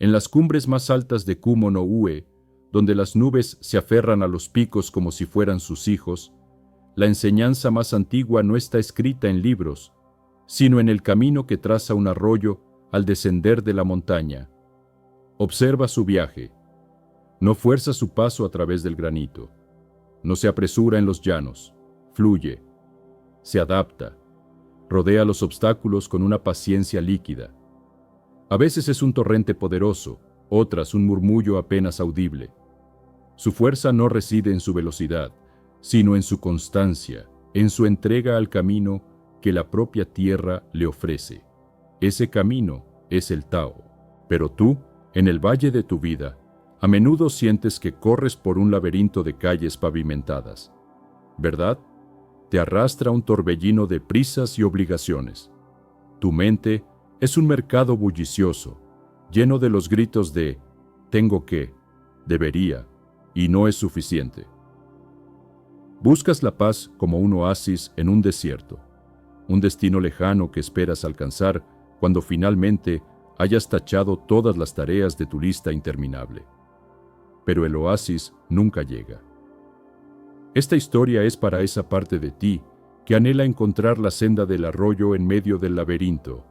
En las cumbres más altas de Kumo no Ue, donde las nubes se aferran a los picos como si fueran sus hijos, la enseñanza más antigua no está escrita en libros, sino en el camino que traza un arroyo al descender de la montaña. Observa su viaje. No fuerza su paso a través del granito. No se apresura en los llanos. Fluye. Se adapta. Rodea los obstáculos con una paciencia líquida. A veces es un torrente poderoso, otras un murmullo apenas audible. Su fuerza no reside en su velocidad, sino en su constancia, en su entrega al camino que la propia tierra le ofrece. Ese camino es el Tao. Pero tú, en el valle de tu vida, a menudo sientes que corres por un laberinto de calles pavimentadas. ¿Verdad? Te arrastra un torbellino de prisas y obligaciones. Tu mente es un mercado bullicioso, lleno de los gritos de «tengo que», «debería» y «no es suficiente». Buscas la paz como un oasis en un desierto, un destino lejano que esperas alcanzar cuando finalmente hayas tachado todas las tareas de tu lista interminable. Pero el oasis nunca llega. Esta historia es para esa parte de ti que anhela encontrar la senda del arroyo en medio del laberinto,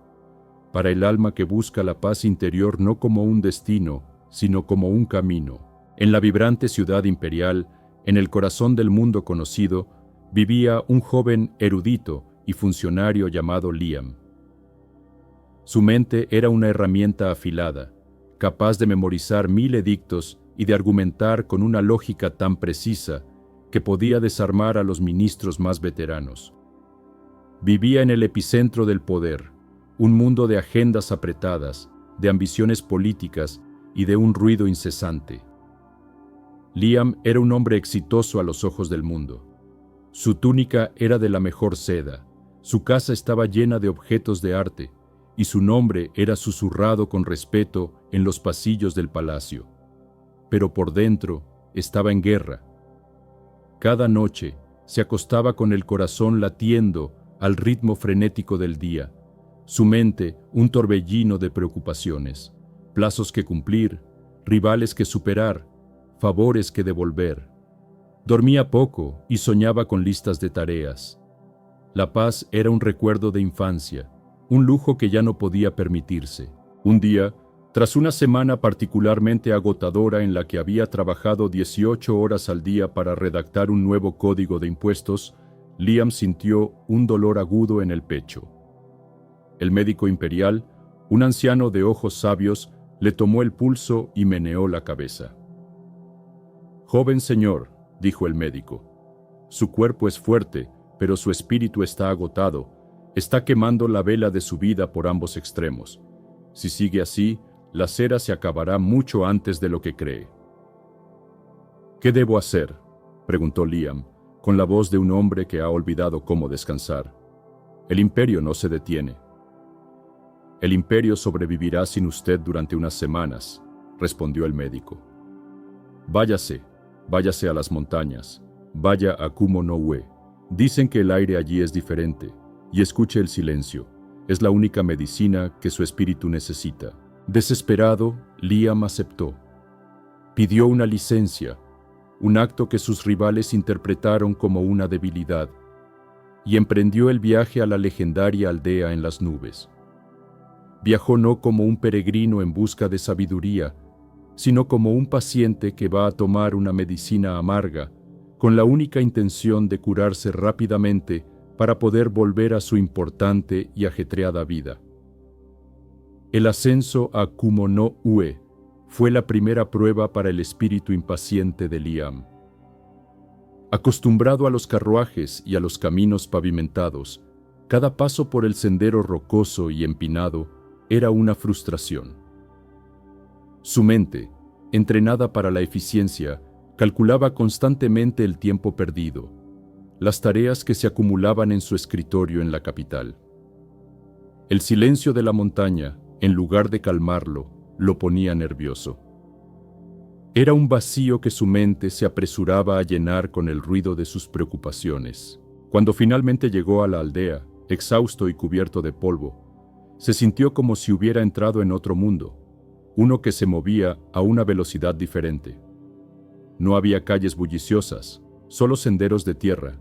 para el alma que busca la paz interior no como un destino, sino como un camino. En la vibrante ciudad imperial, en el corazón del mundo conocido, vivía un joven erudito y funcionario llamado Liam. Su mente era una herramienta afilada, capaz de memorizar 1000 edictos y de argumentar con una lógica tan precisa que podía desarmar a los ministros más veteranos. Vivía en el epicentro del poder, un mundo de agendas apretadas, de ambiciones políticas y de un ruido incesante. Liam era un hombre exitoso a los ojos del mundo. Su túnica era de la mejor seda, su casa estaba llena de objetos de arte, y su nombre era susurrado con respeto en los pasillos del palacio. Pero por dentro estaba en guerra. Cada noche se acostaba con el corazón latiendo al ritmo frenético del día, su mente un torbellino de preocupaciones, plazos que cumplir, rivales que superar, favores que devolver. Dormía poco y soñaba con listas de tareas. La paz era un recuerdo de infancia, un lujo que ya no podía permitirse. Un día, tras una semana particularmente agotadora en la que había trabajado 18 horas al día para redactar un nuevo código de impuestos, Liam sintió un dolor agudo en el pecho. El médico imperial, un anciano de ojos sabios, le tomó el pulso y meneó la cabeza. «Joven señor», dijo el médico, «su cuerpo es fuerte, pero su espíritu está agotado. Está quemando la vela de su vida por ambos extremos. Si sigue así, la cera se acabará mucho antes de lo que cree». «¿Qué debo hacer?», preguntó Liam, con la voz de un hombre que ha olvidado cómo descansar. «El imperio no se detiene». «El imperio sobrevivirá sin usted durante unas semanas», respondió el médico. Váyase a las montañas, vaya a Kumo no Ue. Dicen que el aire allí es diferente, y escuche el silencio. Es la única medicina que su espíritu necesita». Desesperado, Liam aceptó. Pidió una licencia, un acto que sus rivales interpretaron como una debilidad, y emprendió el viaje a la legendaria aldea en las nubes. Viajó no como un peregrino en busca de sabiduría, sino como un paciente que va a tomar una medicina amarga, con la única intención de curarse rápidamente para poder volver a su importante y ajetreada vida. El ascenso a Kumo no Ue fue la primera prueba para el espíritu impaciente de Liam. Acostumbrado a los carruajes y a los caminos pavimentados, cada paso por el sendero rocoso y empinado era una frustración. Su mente, entrenada para la eficiencia, calculaba constantemente el tiempo perdido, las tareas que se acumulaban en su escritorio en la capital. El silencio de la montaña, en lugar de calmarlo, lo ponía nervioso. Era un vacío que su mente se apresuraba a llenar con el ruido de sus preocupaciones. Cuando finalmente llegó a la aldea, exhausto y cubierto de polvo, se sintió como si hubiera entrado en otro mundo. uno que se movía a una velocidad diferente. No había calles bulliciosas, solo senderos de tierra.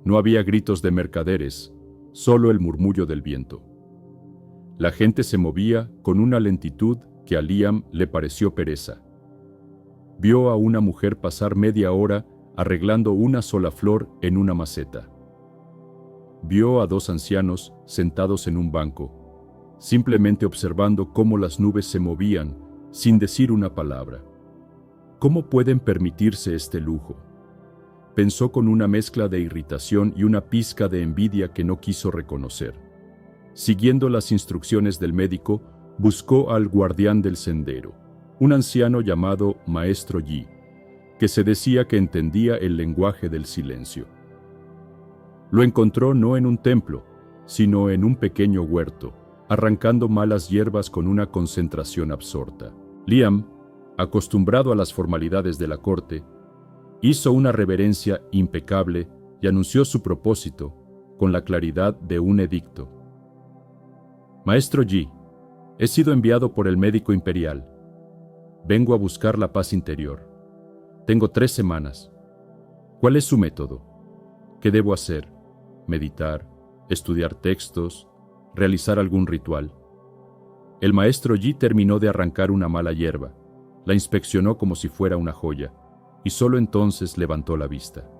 No había gritos de mercaderes, solo el murmullo del viento. La gente se movía con una lentitud que a Liam le pareció pereza. Vio a una mujer pasar media hora arreglando una sola flor en una maceta. Vio a dos ancianos sentados en un banco, simplemente observando cómo las nubes se movían sin decir una palabra. ¿Cómo pueden permitirse este lujo? Pensó con una mezcla de irritación y una pizca de envidia que no quiso reconocer. Siguiendo las instrucciones del médico, buscó al guardián del sendero, un anciano llamado Maestro Yi, que se decía que entendía el lenguaje del silencio. Lo encontró no en un templo, sino en un pequeño huerto, arrancando malas hierbas con una concentración absorta. Liam, acostumbrado a las formalidades de la corte, hizo una reverencia impecable y anunció su propósito con la claridad de un edicto. Maestro Yi, he sido enviado por el médico imperial. Vengo a buscar la paz interior. Tengo 3 semanas. ¿Cuál es su método? ¿Qué debo hacer? ¿Meditar? ¿Estudiar textos? ¿Realizar algún ritual? El maestro Yi terminó de arrancar una mala hierba, la inspeccionó como si fuera una joya, y solo entonces levantó la vista.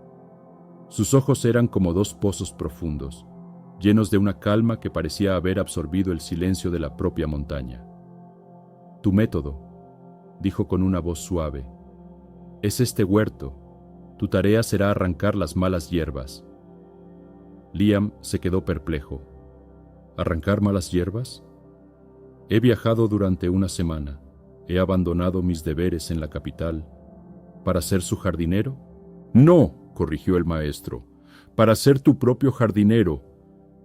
Sus ojos eran como 2 pozos profundos, llenos de una calma que parecía haber absorbido el silencio de la propia montaña. Tu método, dijo con una voz suave, es este huerto. Tu tarea será arrancar las malas hierbas. Liam se quedó perplejo. ¿Arrancar malas hierbas? He viajado durante una semana. He abandonado mis deberes en la capital. ¿Para ser su jardinero? No, corrigió el maestro. Para ser tu propio jardinero.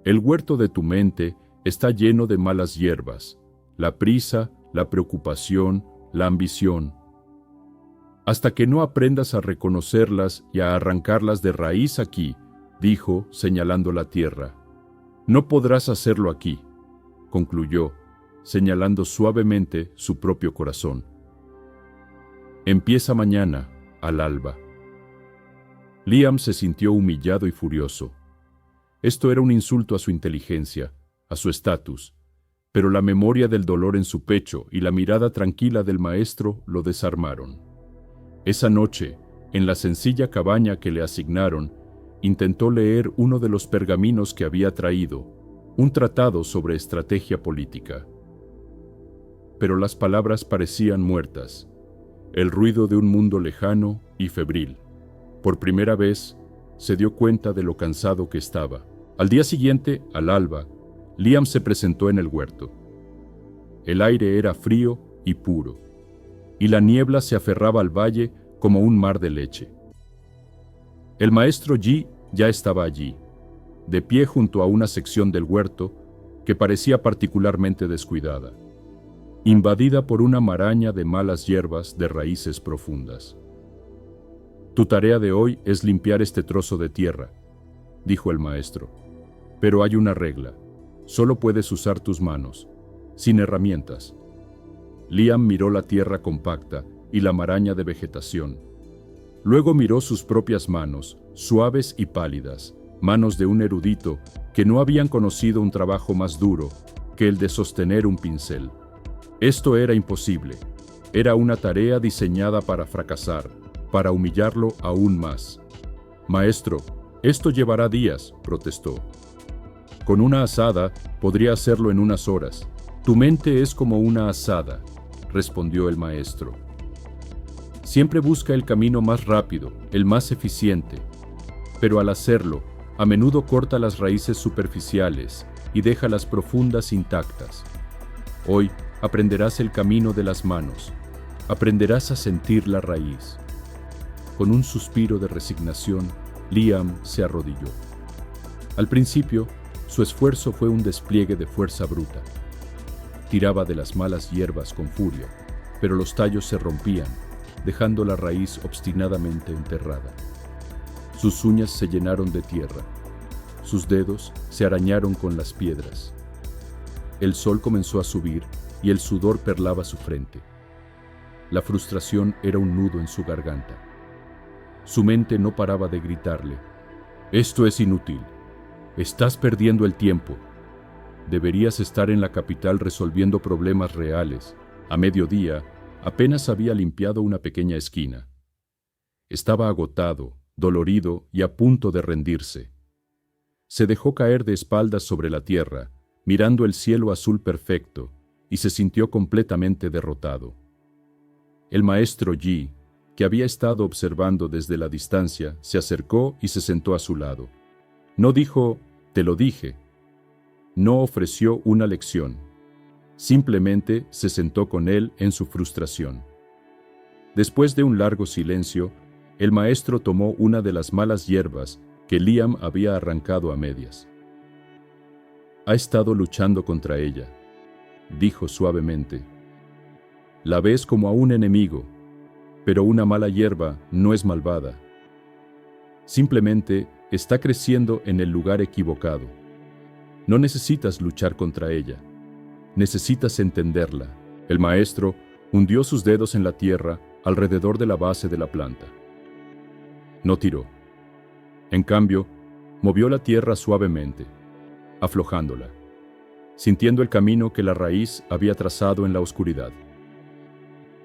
El huerto de tu mente está lleno de malas hierbas. La prisa, la preocupación, la ambición. Hasta que no aprendas a reconocerlas y a arrancarlas de raíz aquí, dijo, señalando la tierra. No podrás hacerlo aquí, concluyó, señalando suavemente su propio corazón. Empieza mañana, al alba. Liam se sintió humillado y furioso. Esto era un insulto a su inteligencia, a su estatus, pero la memoria del dolor en su pecho y la mirada tranquila del maestro lo desarmaron. Esa noche, en la sencilla cabaña que le asignaron, intentó leer uno de los pergaminos que había traído, un tratado sobre estrategia política. Pero las palabras parecían muertas, el ruido de un mundo lejano y febril. Por primera vez, se dio cuenta de lo cansado que estaba. Al día siguiente, al alba, Liam se presentó en el huerto. El aire era frío y puro, y la niebla se aferraba al valle como un mar de leche. El maestro Yi ya estaba allí, de pie junto a una sección del huerto que parecía particularmente descuidada, invadida por una maraña de malas hierbas de raíces profundas. Tu tarea de hoy es limpiar este trozo de tierra, dijo el maestro, pero hay una regla, solo puedes usar tus manos, sin herramientas. Liam miró la tierra compacta y la maraña de vegetación. Luego miró sus propias manos, suaves y pálidas, manos de un erudito que no habían conocido un trabajo más duro que el de sostener un pincel. Esto era imposible. Era una tarea diseñada para fracasar, para humillarlo aún más. Maestro, esto llevará días, protestó. Con una azada podría hacerlo en unas horas. Tu mente es como una azada, respondió el maestro. Siempre busca el camino más rápido, el más eficiente, pero al hacerlo, a menudo corta las raíces superficiales y deja las profundas intactas. Hoy aprenderás el camino de las manos, aprenderás a sentir la raíz. Con un suspiro de resignación, Liam se arrodilló. Al principio, su esfuerzo fue un despliegue de fuerza bruta. Tiraba de las malas hierbas con furia, pero los tallos se rompían, dejando la raíz obstinadamente enterrada. Sus uñas se llenaron de tierra. Sus dedos se arañaron con las piedras. El sol comenzó a subir y el sudor perlaba su frente. La frustración era un nudo en su garganta. Su mente no paraba de gritarle: «Esto es inútil. Estás perdiendo el tiempo. Deberías estar en la capital resolviendo problemas reales». A mediodía, apenas había limpiado una pequeña esquina. Estaba agotado, dolorido y a punto de rendirse. Se dejó caer de espaldas sobre la tierra, mirando el cielo azul perfecto, y se sintió completamente derrotado. El maestro Yi, que había estado observando desde la distancia, se acercó y se sentó a su lado. No dijo: «Te lo dije». No ofreció una lección. Simplemente se sentó con él en su frustración. Después de un largo silencio, el maestro tomó una de las malas hierbas que Liam había arrancado a medias. «Ha estado luchando contra ella», dijo suavemente. «La ves como a un enemigo, pero una mala hierba no es malvada. Simplemente está creciendo en el lugar equivocado. No necesitas luchar contra ella. Necesitas entenderla». El maestro hundió sus dedos en la tierra alrededor de la base de la planta. No tiró. En cambio, movió la tierra suavemente, aflojándola, sintiendo el camino que la raíz había trazado en la oscuridad.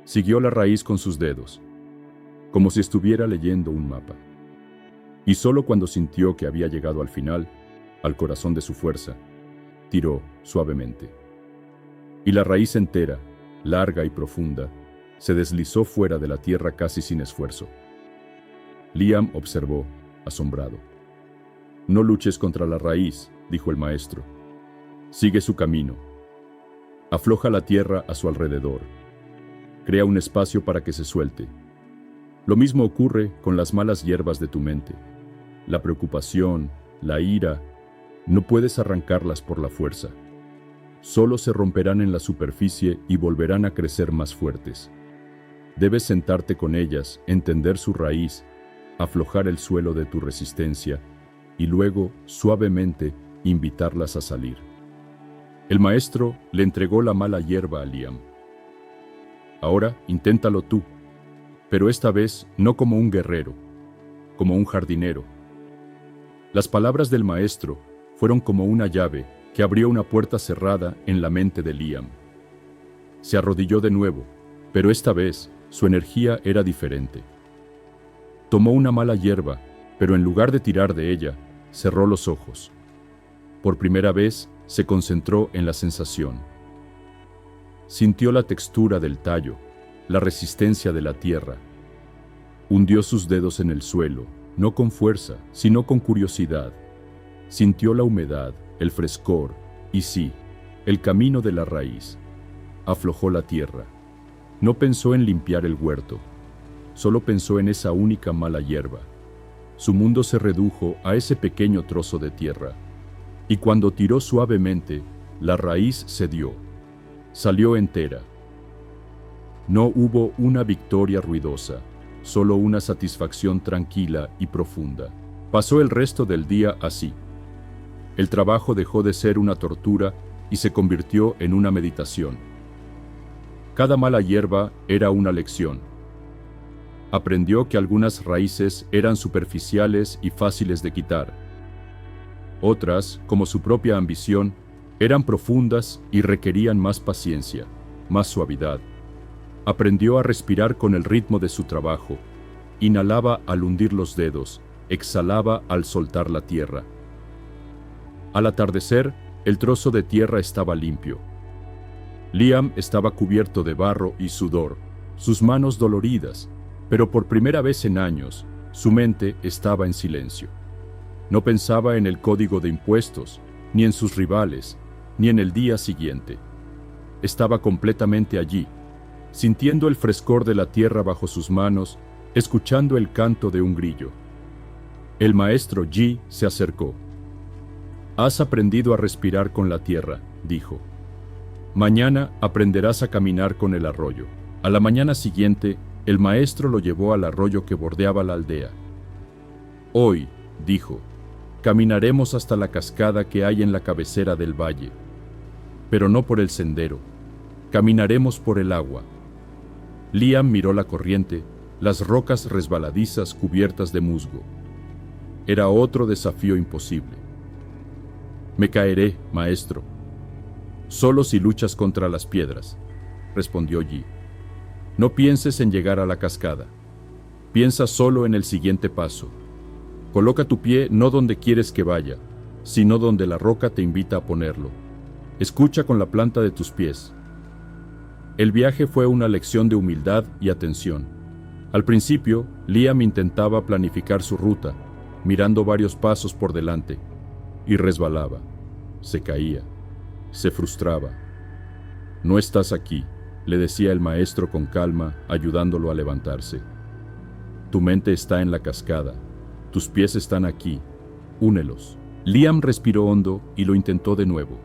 Siguió la raíz con sus dedos, como si estuviera leyendo un mapa. Y solo cuando sintió que había llegado al final, al corazón de su fuerza, tiró suavemente. Y la raíz entera, larga y profunda, se deslizó fuera de la tierra casi sin esfuerzo. Liam observó, asombrado. «No luches contra la raíz», dijo el maestro. «Sigue su camino. Afloja la tierra a su alrededor. Crea un espacio para que se suelte. Lo mismo ocurre con las malas hierbas de tu mente. La preocupación, la ira, no puedes arrancarlas por la fuerza. Solo se romperán en la superficie y volverán a crecer más fuertes. Debes sentarte con ellas, entender su raíz, aflojar el suelo de tu resistencia y luego, suavemente, invitarlas a salir». El maestro le entregó la mala hierba a Liam. «Ahora inténtalo tú, pero esta vez no como un guerrero, como un jardinero». Las palabras del maestro fueron como una llave que abrió una puerta cerrada en la mente de Liam. Se arrodilló de nuevo, pero esta vez su energía era diferente. Tomó una mala hierba, pero en lugar de tirar de ella, cerró los ojos. Por primera vez se concentró en la sensación. Sintió la textura del tallo, la resistencia de la tierra. Hundió sus dedos en el suelo, no con fuerza, sino con curiosidad. Sintió la humedad, el frescor y sí, el camino de la raíz. Aflojó la tierra. No pensó en limpiar el huerto. Solo pensó en esa única mala hierba. Su mundo se redujo a ese pequeño trozo de tierra. Y cuando tiró suavemente, la raíz cedió. Salió entera. No hubo una victoria ruidosa, solo una satisfacción tranquila y profunda. Pasó el resto del día así. El trabajo dejó de ser una tortura y se convirtió en una meditación. Cada mala hierba era una lección. Aprendió que algunas raíces eran superficiales y fáciles de quitar. Otras, como su propia ambición, eran profundas y requerían más paciencia, más suavidad. Aprendió a respirar con el ritmo de su trabajo. Inhalaba al hundir los dedos, exhalaba al soltar la tierra. Al atardecer, el trozo de tierra estaba limpio. Liam estaba cubierto de barro y sudor, sus manos doloridas, pero por primera vez en años, su mente estaba en silencio. No pensaba en el código de impuestos, ni en sus rivales, ni en el día siguiente. Estaba completamente allí, sintiendo el frescor de la tierra bajo sus manos, escuchando el canto de un grillo. El maestro Yi se acercó. «Has aprendido a respirar con la tierra», dijo. «Mañana aprenderás a caminar con el arroyo». A la mañana siguiente, el maestro lo llevó al arroyo que bordeaba la aldea. «Hoy», dijo, «caminaremos hasta la cascada que hay en la cabecera del valle, pero no por el sendero. Caminaremos por el agua. Liam miró la corriente, las rocas resbaladizas cubiertas de musgo. Era otro desafío imposible. Me caeré, maestro. Solo si luchas contra las piedras, respondió Yi. No pienses en llegar a la cascada. Piensa solo en el siguiente paso. Coloca tu pie no donde quieres que vaya, sino donde la roca te invita a ponerlo. Escucha con la planta de tus pies. El viaje fue una lección de humildad y atención. Al principio, Liam intentaba planificar su ruta, mirando varios pasos por delante, y resbalaba, se caía, se frustraba. No estás aquí, le decía el maestro con calma, ayudándolo a levantarse. Tu mente está en la cascada, tus pies están aquí, únelos. Liam respiró hondo y lo intentó de nuevo.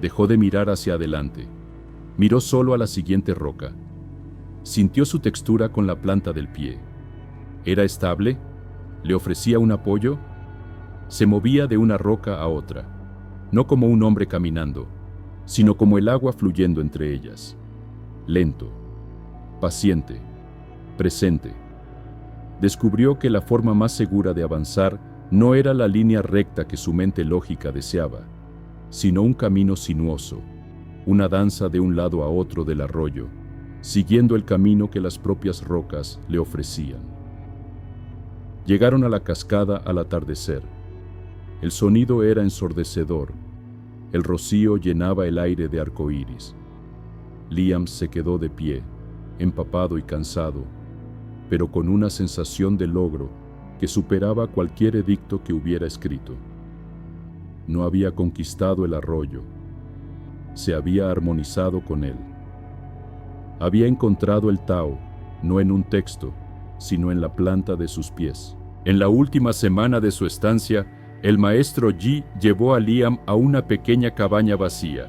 Dejó de mirar hacia adelante. Miró solo a la siguiente roca. Sintió su textura con la planta del pie. ¿Era estable? ¿Le ofrecía un apoyo? Se movía de una roca a otra, no como un hombre caminando, sino como el agua fluyendo entre ellas. Lento, paciente, presente. Descubrió que la forma más segura de avanzar no era la línea recta que su mente lógica deseaba, sino un camino sinuoso, una danza de un lado a otro del arroyo, siguiendo el camino que las propias rocas le ofrecían. Llegaron a la cascada al atardecer. El sonido era ensordecedor. El rocío llenaba el aire de arcoíris. Liam se quedó de pie, empapado y cansado, pero con una sensación de logro que superaba cualquier edicto que hubiera escrito. No había conquistado el arroyo, se había armonizado con él. Había encontrado el Tao, no en un texto, sino en la planta de sus pies. En la última semana de su estancia, el maestro Yi llevó a Liam a una pequeña cabaña vacía.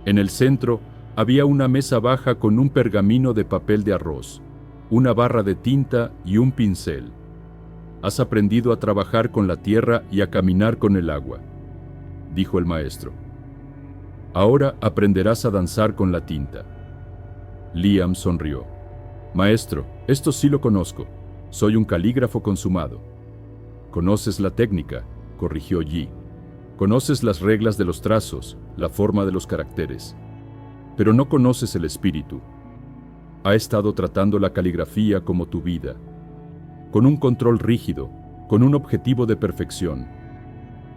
En el centro había una mesa baja con un pergamino de papel de arroz, una barra de tinta y un pincel. Has aprendido a trabajar con la tierra y a caminar con el agua, dijo el maestro. Ahora aprenderás a danzar con la tinta. Liam sonrió. Maestro, esto sí lo conozco. Soy un calígrafo consumado. Conoces la técnica, corrigió Yi. Conoces las reglas de los trazos, la forma de los caracteres. Pero no conoces el espíritu. Ha estado tratando la caligrafía como tu vida, con un control rígido, con un objetivo de perfección.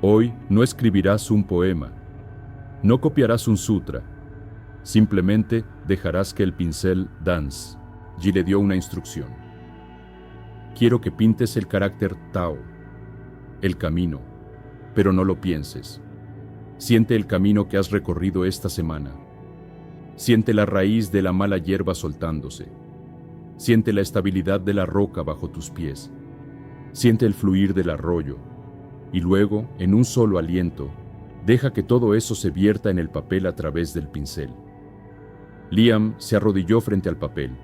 Hoy no escribirás un poema, no copiarás un sutra, simplemente dejarás que el pincel dance. Yi le dio una instrucción. Quiero que pintes el carácter Tao, el camino, pero no lo pienses. Siente el camino que has recorrido esta semana. Siente la raíz de la mala hierba soltándose. Siente la estabilidad de la roca bajo tus pies. Siente el fluir del arroyo. Y luego, en un solo aliento, deja que todo eso se vierta en el papel a través del pincel. Liam se arrodilló frente al papel.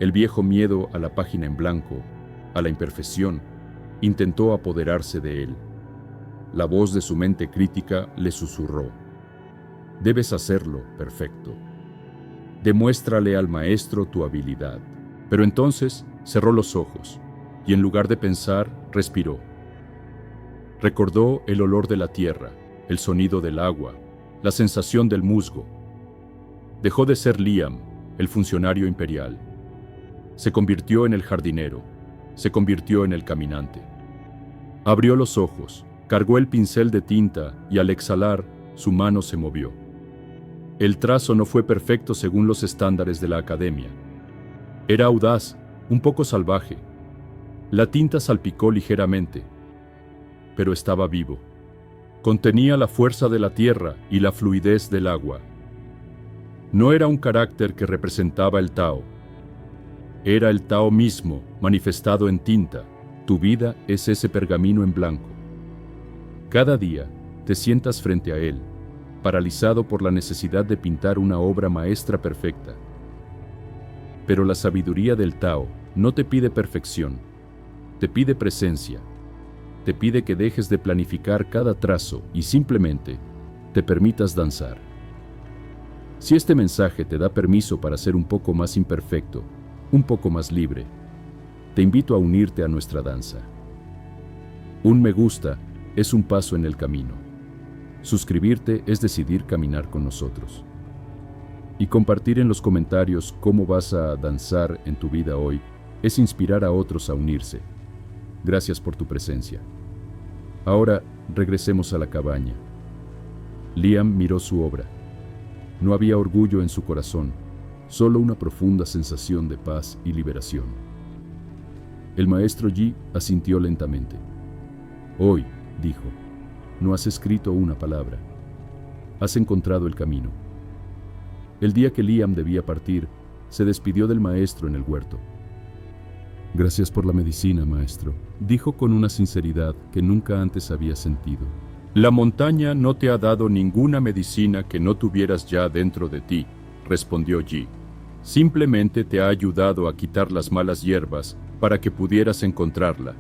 El viejo miedo a la página en blanco, a la imperfección, intentó apoderarse de él. La voz de su mente crítica le susurró. Debes hacerlo perfecto. Demuéstrale al maestro tu habilidad. Pero entonces cerró los ojos y en lugar de pensar, respiró. Recordó el olor de la tierra, el sonido del agua, la sensación del musgo. Dejó de ser Liam, el funcionario imperial. Se convirtió en el jardinero, se convirtió en el caminante. Abrió los ojos, cargó el pincel de tinta y al exhalar, su mano se movió. El trazo no fue perfecto según los estándares de la academia. Era audaz, un poco salvaje. La tinta salpicó ligeramente, pero estaba vivo. Contenía la fuerza de la tierra y la fluidez del agua. No era un carácter que representaba el Tao. Era el Tao mismo, manifestado en tinta. Tu vida es ese pergamino en blanco. Cada día te sientas frente a él, paralizado por la necesidad de pintar una obra maestra perfecta. Pero la sabiduría del Tao no te pide perfección, te pide presencia, te pide que dejes de planificar cada trazo y simplemente te permitas danzar. Si este mensaje te da permiso para ser un poco más imperfecto, un poco más libre, te invito a unirte a nuestra danza. Un me gusta es un paso en el camino. Suscribirte es decidir caminar con nosotros. Y compartir en los comentarios cómo vas a danzar en tu vida hoy es inspirar a otros a unirse. Gracias por tu presencia. Ahora regresemos a la cabaña. Liam miró su obra. No había orgullo en su corazón, solo una profunda sensación de paz y liberación. El maestro Yi asintió lentamente. Hoy, dijo, no has escrito una palabra. Has encontrado el camino. El día que Liam debía partir, se despidió del maestro en el huerto. Gracias por la medicina, maestro, dijo con una sinceridad que nunca antes había sentido. La montaña no te ha dado ninguna medicina que no tuvieras ya dentro de ti, respondió Yi. Simplemente te ha ayudado a quitar las malas hierbas para que pudieras encontrarla.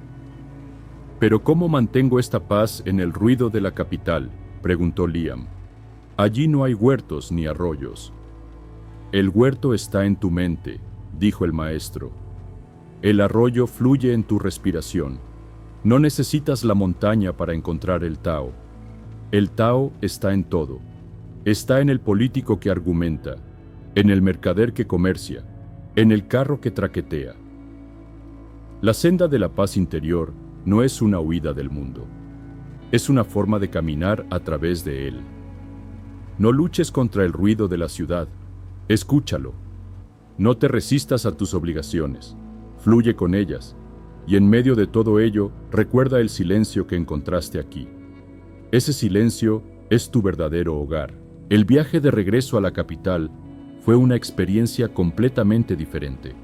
¿Pero cómo mantengo esta paz en el ruido de la capital?, preguntó Liam. Allí no hay huertos ni arroyos. El huerto está en tu mente, dijo el maestro. El arroyo fluye en tu respiración. No necesitas la montaña para encontrar el Tao. El Tao está en todo. Está en el político que argumenta, en el mercader que comercia, en el carro que traquetea. La senda de la paz interior no es una huida del mundo. Es una forma de caminar a través de él. No luches contra el ruido de la ciudad. Escúchalo. No te resistas a tus obligaciones. Fluye con ellas. Y en medio de todo ello, recuerda el silencio que encontraste aquí. Ese silencio es tu verdadero hogar. El viaje de regreso a la capital fue una experiencia completamente diferente.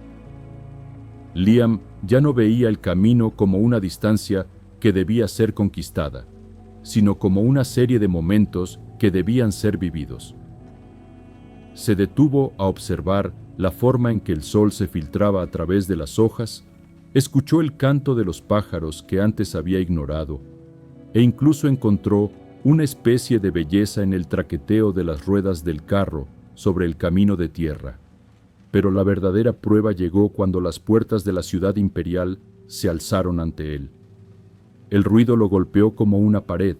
Liam ya no veía el camino como una distancia que debía ser conquistada, sino como una serie de momentos que debían ser vividos. Se detuvo a observar la forma en que el sol se filtraba a través de las hojas, escuchó el canto de los pájaros que antes había ignorado, e incluso encontró una especie de belleza en el traqueteo de las ruedas del carro sobre el camino de tierra. Pero la verdadera prueba llegó cuando las puertas de la ciudad imperial se alzaron ante él. El ruido lo golpeó como una pared.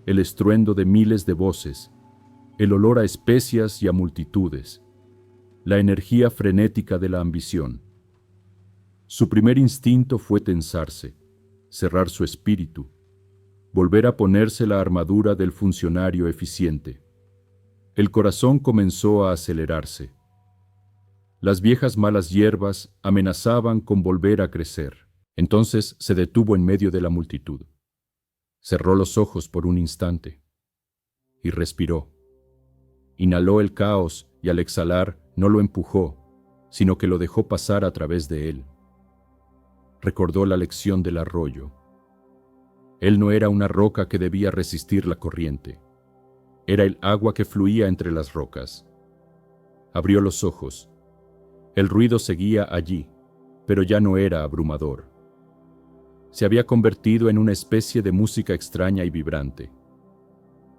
El estruendo de miles de voces, el olor a especias y a multitudes, la energía frenética de la ambición. Su primer instinto fue tensarse, cerrar su espíritu, volver a ponerse la armadura del funcionario eficiente. El corazón comenzó a acelerarse. Las viejas malas hierbas amenazaban con volver a crecer. Entonces se detuvo en medio de la multitud. Cerró los ojos por un instante y respiró. Inhaló el caos y al exhalar no lo empujó, sino que lo dejó pasar a través de él. Recordó la lección del arroyo. Él no era una roca que debía resistir la corriente. Era el agua que fluía entre las rocas. Abrió los ojos. El ruido seguía allí, pero ya no era abrumador. Se había convertido en una especie de música extraña y vibrante.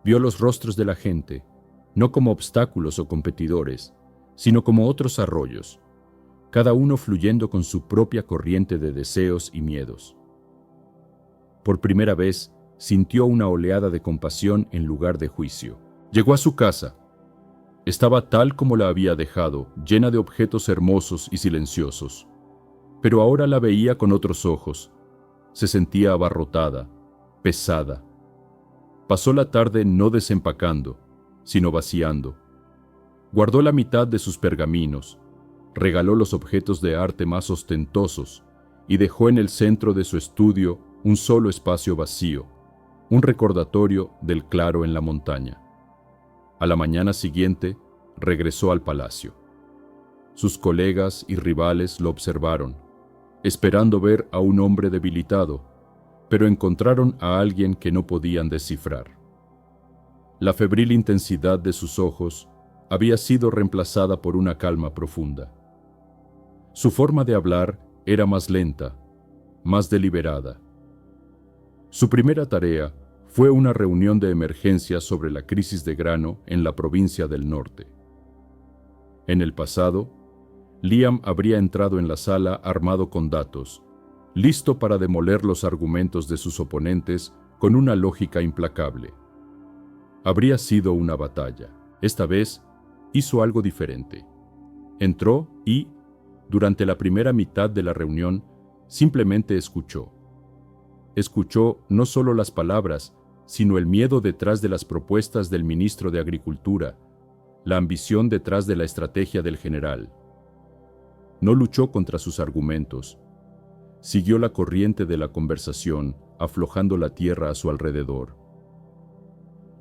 Vio los rostros de la gente, no como obstáculos o competidores, sino como otros arroyos, cada uno fluyendo con su propia corriente de deseos y miedos. Por primera vez, sintió una oleada de compasión en lugar de juicio. Llegó a su casa. Estaba tal como la había dejado, llena de objetos hermosos y silenciosos. Pero ahora la veía con otros ojos. Se sentía abarrotada, pesada. Pasó la tarde no desempacando, sino vaciando. Guardó la mitad de sus pergaminos, regaló los objetos de arte más ostentosos y dejó en el centro de su estudio un solo espacio vacío, un recordatorio del claro en la montaña. A la mañana siguiente, regresó al palacio. Sus colegas y rivales lo observaron, esperando ver a un hombre debilitado, pero encontraron a alguien que no podían descifrar. La febril intensidad de sus ojos había sido reemplazada por una calma profunda. Su forma de hablar era más lenta, más deliberada. Su primera tarea Fue una reunión de emergencia sobre la crisis de grano en la provincia del norte. En el pasado, Liam habría entrado en la sala armado con datos, listo para demoler los argumentos de sus oponentes con una lógica implacable. Habría sido una batalla. Esta vez, hizo algo diferente. Entró y, durante la primera mitad de la reunión, simplemente escuchó. Escuchó no solo las palabras, sino el miedo detrás de las propuestas del ministro de Agricultura, la ambición detrás de la estrategia del general. No luchó contra sus argumentos. Siguió la corriente de la conversación, aflojando la tierra a su alrededor.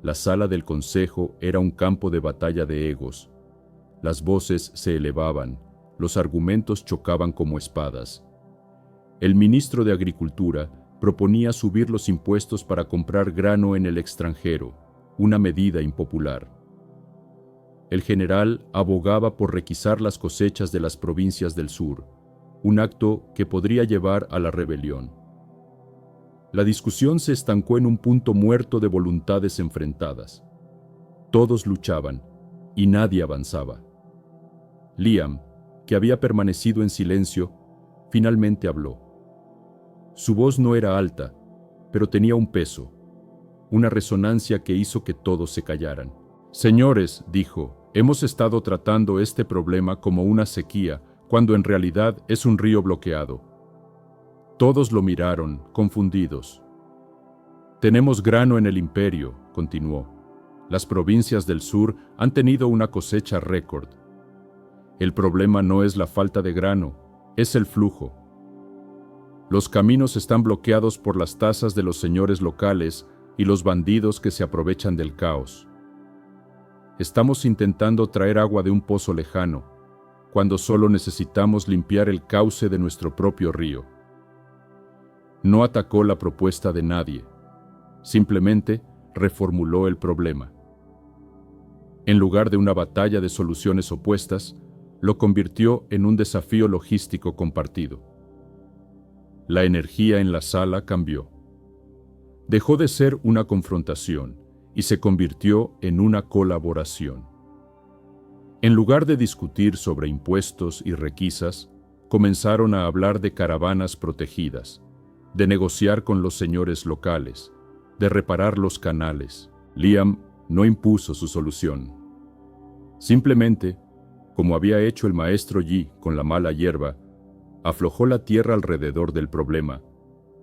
La sala del consejo era un campo de batalla de egos. Las voces se elevaban, los argumentos chocaban como espadas. El ministro de Agricultura proponía subir los impuestos para comprar grano en el extranjero, una medida impopular. El general abogaba por requisar las cosechas de las provincias del sur, un acto que podría llevar a la rebelión. La discusión se estancó en un punto muerto de voluntades enfrentadas. Todos luchaban, y nadie avanzaba. Liam, que había permanecido en silencio, finalmente habló. Su voz no era alta, pero tenía un peso, una resonancia que hizo que todos se callaran. «Señores», dijo, «hemos estado tratando este problema como una sequía, cuando en realidad es un río bloqueado». Todos lo miraron, confundidos. «Tenemos grano en el imperio», continuó. «Las provincias del sur han tenido una cosecha récord. El problema no es la falta de grano, es el flujo. Los caminos están bloqueados por las tasas de los señores locales y los bandidos que se aprovechan del caos. Estamos intentando traer agua de un pozo lejano, cuando solo necesitamos limpiar el cauce de nuestro propio río». No atacó la propuesta de nadie, simplemente reformuló el problema. En lugar de una batalla de soluciones opuestas, lo convirtió en un desafío logístico compartido. La energía en la sala cambió. Dejó de ser una confrontación y se convirtió en una colaboración. En lugar de discutir sobre impuestos y requisas, comenzaron a hablar de caravanas protegidas, de negociar con los señores locales, de reparar los canales. Liam no impuso su solución. Simplemente, como había hecho el maestro Yi con la mala hierba, aflojó la tierra alrededor del problema,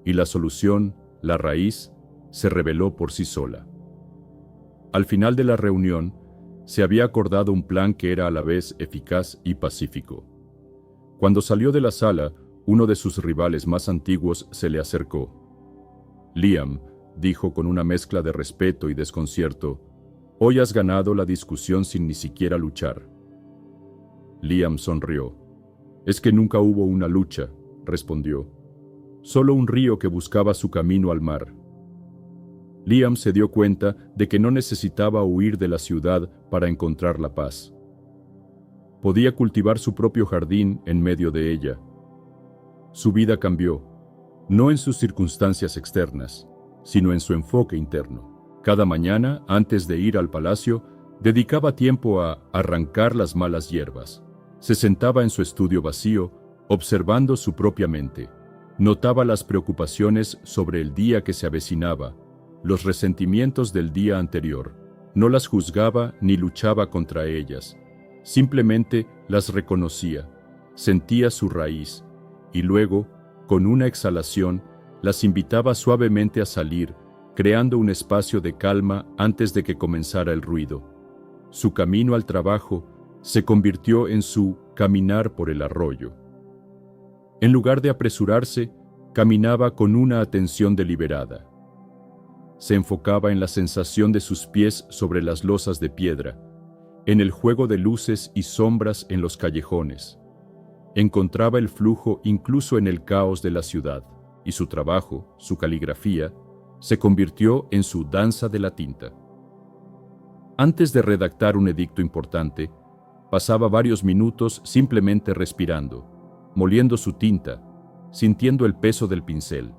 y la solución, la raíz, se reveló por sí sola. Al final de la reunión, se había acordado un plan que era a la vez eficaz y pacífico. Cuando salió de la sala, uno de sus rivales más antiguos se le acercó. «Liam», dijo con una mezcla de respeto y desconcierto, «hoy has ganado la discusión sin ni siquiera luchar». Liam sonrió. «Es que nunca hubo una lucha», respondió. «Solo un río que buscaba su camino al mar». Liam se dio cuenta de que no necesitaba huir de la ciudad para encontrar la paz. Podía cultivar su propio jardín en medio de ella. Su vida cambió, no en sus circunstancias externas, sino en su enfoque interno. Cada mañana, antes de ir al palacio, dedicaba tiempo a arrancar las malas hierbas. Se sentaba en su estudio vacío, observando su propia mente. Notaba las preocupaciones sobre el día que se avecinaba, los resentimientos del día anterior. No las juzgaba ni luchaba contra ellas. Simplemente las reconocía, sentía su raíz, y luego, con una exhalación, las invitaba suavemente a salir, creando un espacio de calma antes de que comenzara el ruido. Su camino al trabajo se convirtió en su caminar por el arroyo. En lugar de apresurarse, caminaba con una atención deliberada. Se enfocaba en la sensación de sus pies sobre las losas de piedra, en el juego de luces y sombras en los callejones. Encontraba el flujo incluso en el caos de la ciudad, y su trabajo, su caligrafía, se convirtió en su danza de la tinta. Antes de redactar un edicto importante, pasaba varios minutos simplemente respirando, moliendo su tinta, sintiendo el peso del pincel.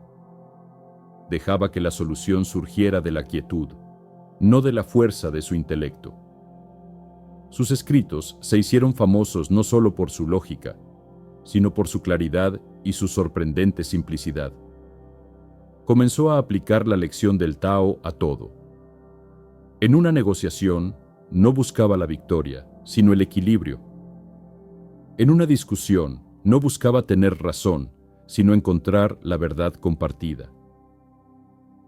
dejaba que la solución surgiera de la quietud, no de la fuerza de su intelecto. Sus escritos se hicieron famosos no solo por su lógica, sino por su claridad y su sorprendente simplicidad. Comenzó a aplicar la lección del Tao a todo. En una negociación, no buscaba la victoria, sino el equilibrio. En una discusión, no buscaba tener razón, sino encontrar la verdad compartida.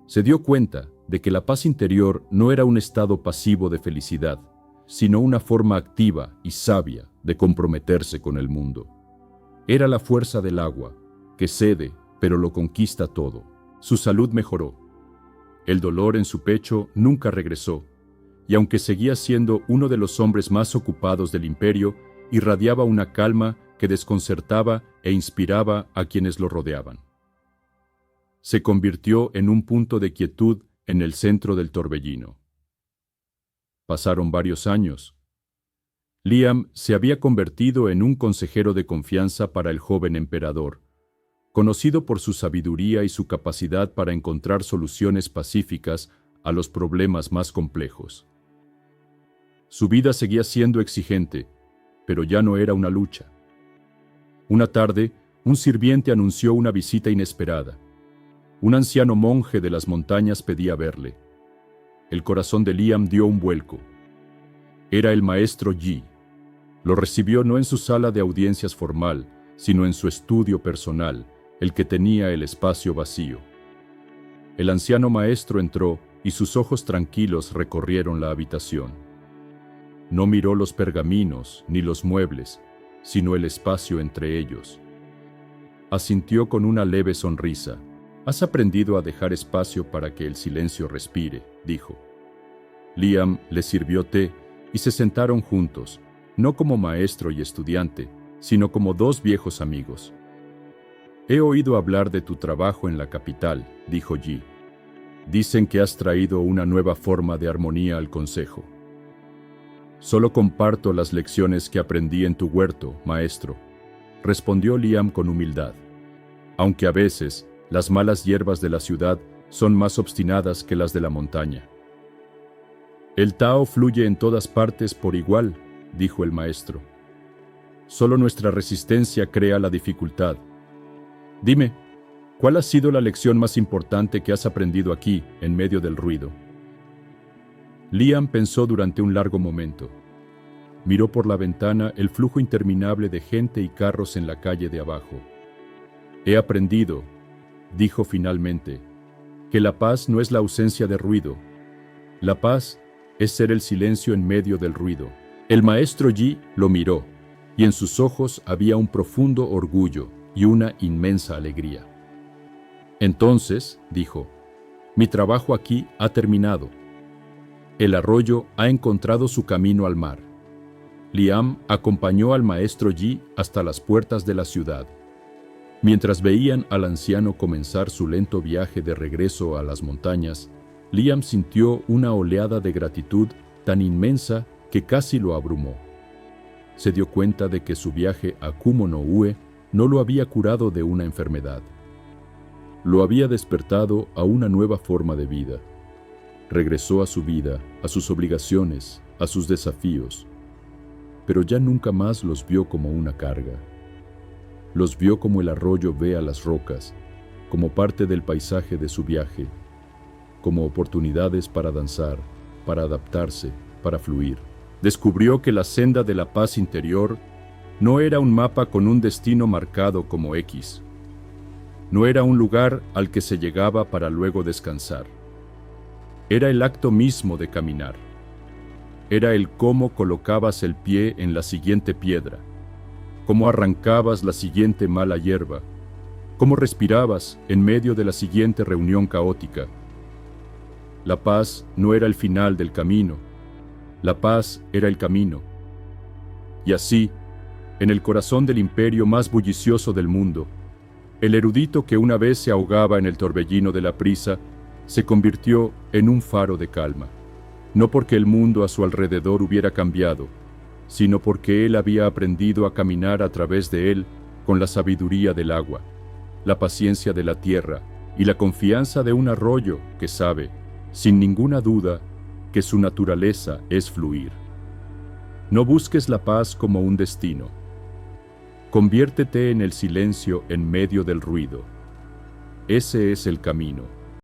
Se dio cuenta de que la paz interior no era un estado pasivo de felicidad, sino una forma activa y sabia de comprometerse con el mundo. Era la fuerza del agua, que cede, pero lo conquista todo. Su salud mejoró. El dolor en su pecho nunca regresó, y aunque seguía siendo uno de los hombres más ocupados del imperio, irradiaba una calma que desconcertaba e inspiraba a quienes lo rodeaban. Se convirtió en un punto de quietud en el centro del torbellino. Pasaron varios años. Liam se había convertido en un consejero de confianza para el joven emperador, conocido por su sabiduría y su capacidad para encontrar soluciones pacíficas a los problemas más complejos. Su vida seguía siendo exigente, pero ya no era una lucha. Una tarde, un sirviente anunció una visita inesperada. Un anciano monje de las montañas pedía verle. El corazón de Liam dio un vuelco. Era el maestro Yi. Lo recibió no en su sala de audiencias formal, sino en su estudio personal, el que tenía el espacio vacío. El anciano maestro entró y sus ojos tranquilos recorrieron la habitación. No miró los pergaminos ni los muebles, sino el espacio entre ellos. Asintió con una leve sonrisa. «Has aprendido a dejar espacio para que el silencio respire», dijo. Liam le sirvió té y se sentaron juntos, no como maestro y estudiante, sino como dos viejos amigos. «He oído hablar de tu trabajo en la capital», dijo Yi. «Dicen que has traído una nueva forma de armonía al consejo». «Solo comparto las lecciones que aprendí en tu huerto, maestro», respondió Liam con humildad. «Aunque a veces las malas hierbas de la ciudad son más obstinadas que las de la montaña». «El Tao fluye en todas partes por igual», dijo el maestro. «Solo nuestra resistencia crea la dificultad. Dime, ¿cuál ha sido la lección más importante que has aprendido aquí, en medio del ruido?» Liam pensó durante un largo momento. Miró por la ventana el flujo interminable de gente y carros en la calle de abajo. «He aprendido», dijo finalmente, «que la paz no es la ausencia de ruido. La paz es ser el silencio en medio del ruido». El maestro Yi lo miró, y en sus ojos había un profundo orgullo y una inmensa alegría. «Entonces», dijo, «mi trabajo aquí ha terminado. El arroyo ha encontrado su camino al mar». Liam acompañó al maestro Yi hasta las puertas de la ciudad. Mientras veían al anciano comenzar su lento viaje de regreso a las montañas, Liam sintió una oleada de gratitud tan inmensa que casi lo abrumó. Se dio cuenta de que su viaje a Kumo no Ue no lo había curado de una enfermedad. Lo había despertado a una nueva forma de vida. Regresó a su vida, a sus obligaciones, a sus desafíos, pero ya nunca más los vio como una carga. Los vio como el arroyo ve a las rocas, como parte del paisaje de su viaje, como oportunidades para danzar, para adaptarse, para fluir. Descubrió que la senda de la paz interior no era un mapa con un destino marcado como X. No era un lugar al que se llegaba para luego descansar. Era el acto mismo de caminar. Era el cómo colocabas el pie en la siguiente piedra, cómo arrancabas la siguiente mala hierba, cómo respirabas en medio de la siguiente reunión caótica. La paz no era el final del camino, la paz era el camino. Y así, en el corazón del imperio más bullicioso del mundo, el erudito que una vez se ahogaba en el torbellino de la prisa, se convirtió en un faro de calma, no porque el mundo a su alrededor hubiera cambiado, sino porque él había aprendido a caminar a través de él con la sabiduría del agua, la paciencia de la tierra y la confianza de un arroyo que sabe, sin ninguna duda, que su naturaleza es fluir. No busques la paz como un destino. Conviértete en el silencio en medio del ruido. Ese es el camino.